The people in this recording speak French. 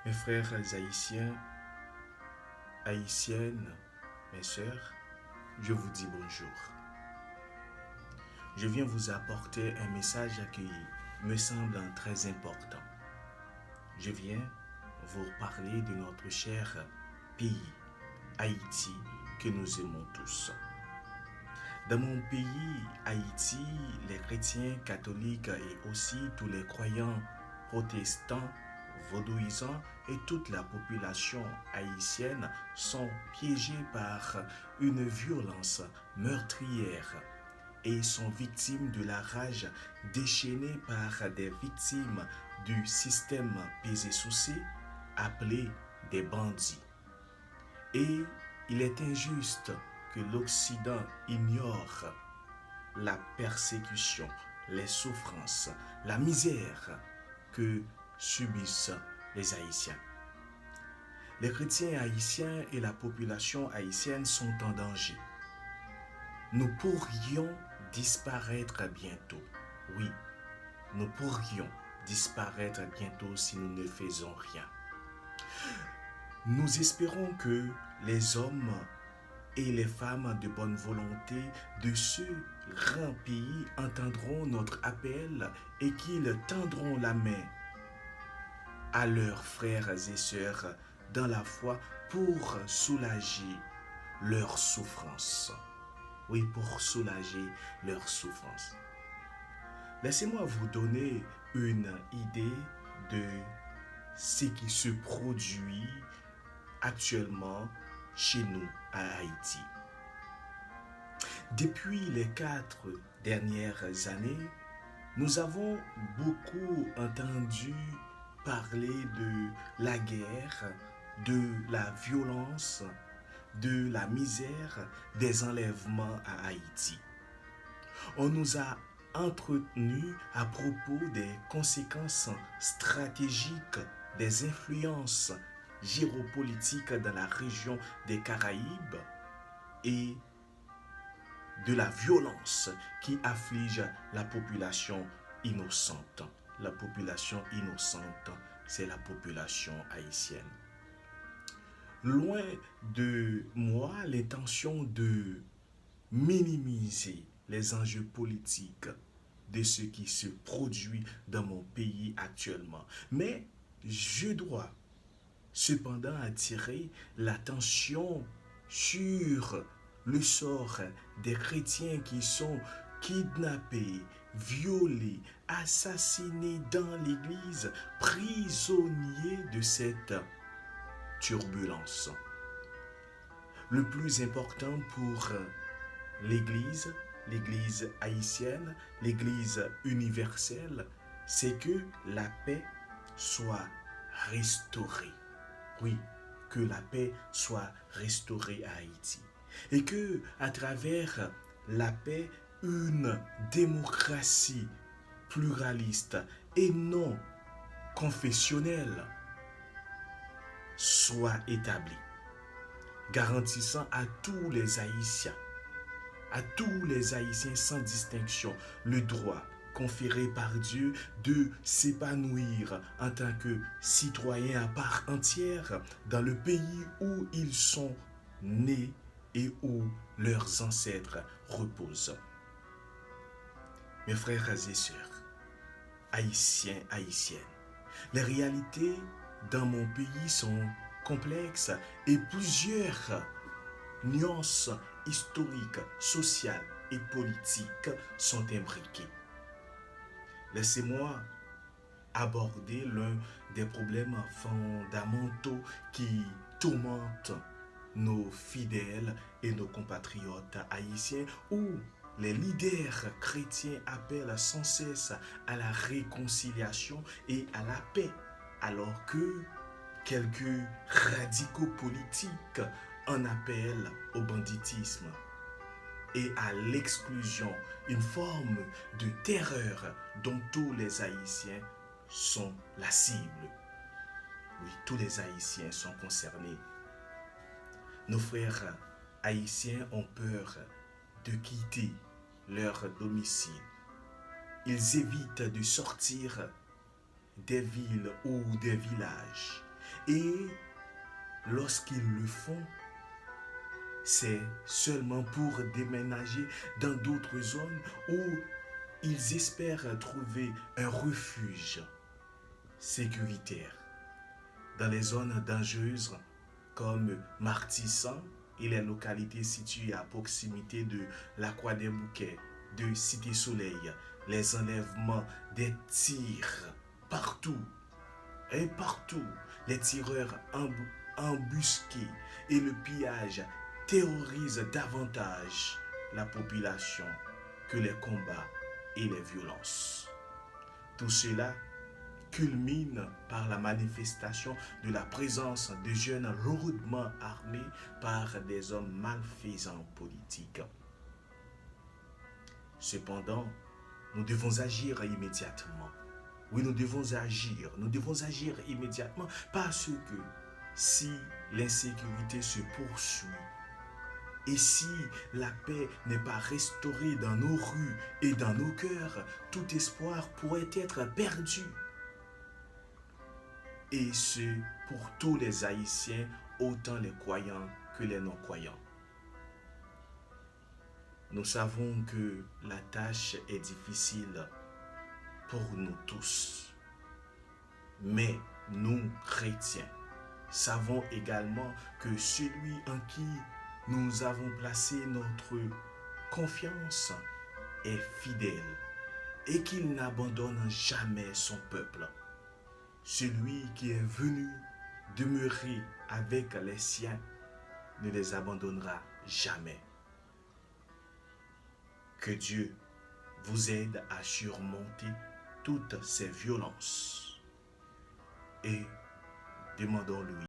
Mes frères haïtiens, haïtiennes, mes sœurs, je vous dis bonjour. Je viens vous apporter un message qui me semble très important. Je viens vous parler de notre cher pays, Haïti, que nous aimons tous. Dans mon pays, Haïti, les chrétiens catholiques et aussi tous les croyants protestants, vaudouisants et toute la population haïtienne sont piégés par une violence meurtrière et sont victimes de la rage déchaînée par des victimes du système pesé-soucé appelé des bandits. Et il est injuste que l'Occident ignore la persécution, les souffrances, la misère que subissent les Haïtiens. Les chrétiens haïtiens et la population haïtienne sont en danger. Nous pourrions disparaître bientôt. Oui, nous pourrions disparaître bientôt si nous ne faisons rien. Nous espérons que les hommes et les femmes de bonne volonté de ce grand pays entendront notre appel et qu'ils tendront la main à leurs frères et sœurs dans la foi pour soulager leurs souffrances. Oui, pour soulager leurs souffrances. Laissez-moi vous donner une idée de ce qui se produit actuellement chez nous à Haïti. Depuis les 4 dernières années, nous avons beaucoup entendu parler de la guerre, de la violence, de la misère, des enlèvements à Haïti. On nous a entretenu à propos des conséquences stratégiques des influences géopolitiques dans la région des Caraïbes et de la violence qui afflige la population innocente. La population innocente, c'est la population haïtienne. Loin de moi l'intention de minimiser les enjeux politiques de ce qui se produit dans mon pays actuellement. Mais je dois cependant attirer l'attention sur le sort des chrétiens qui sont kidnappés, violés, assassinés dans l'église, prisonniers de cette turbulence. Le plus important pour l'Église, l'Église haïtienne, l'Église universelle, c'est que la paix soit restaurée. Oui, que la paix soit restaurée à Haïti. Et que, à travers la paix, une démocratie pluraliste et non confessionnelle soit établie, garantissant à tous les Haïtiens sans distinction, le droit conféré par Dieu de s'épanouir en tant que citoyens à part entière dans le pays où ils sont nés et où leurs ancêtres reposent. Mes frères et sœurs, haïtiens, haïtiennes, les réalités dans mon pays sont complexes et plusieurs nuances historiques, sociales et politiques sont imbriquées. Laissez-moi aborder l'un des problèmes fondamentaux qui tourmentent nos fidèles et nos compatriotes haïtiens où les leaders chrétiens appellent sans cesse à la réconciliation et à la paix, alors que quelques radicaux politiques en appellent au banditisme et à l'exclusion, une forme de terreur dont tous les Haïtiens sont la cible. Oui, tous les Haïtiens sont concernés. Nos frères haïtiens ont peur de quitter leur domicile. Ils évitent de sortir des villes ou des villages. Et lorsqu'ils le font, c'est seulement pour déménager dans d'autres zones où ils espèrent trouver un refuge sécuritaire. Dans les zones dangereuses comme Martissan et les localités situées à proximité de la Croix des Bouquets, de Cité Soleil, les enlèvements, des tirs partout et partout, les tireurs embusqués et le pillage terrorisent davantage la population que les combats et les violences. Tout cela culmine par la manifestation de la présence de jeunes lourdement armés par des hommes malfaisants politiques. Cependant, nous devons agir immédiatement. Oui, nous devons agir immédiatement parce que si l'insécurité se poursuit et si la paix n'est pas restaurée dans nos rues et dans nos cœurs, tout espoir pourrait être perdu. Et ce, pour tous les Haïtiens, autant les croyants que les non-croyants. Nous savons que la tâche est difficile pour nous tous. Mais nous, chrétiens, savons également que celui en qui nous avons placé notre confiance est fidèle et qu'il n'abandonne jamais son peuple. Celui qui est venu demeurer avec les siens ne les abandonnera jamais. Que Dieu vous aide à surmonter toutes ces violences et demandons-lui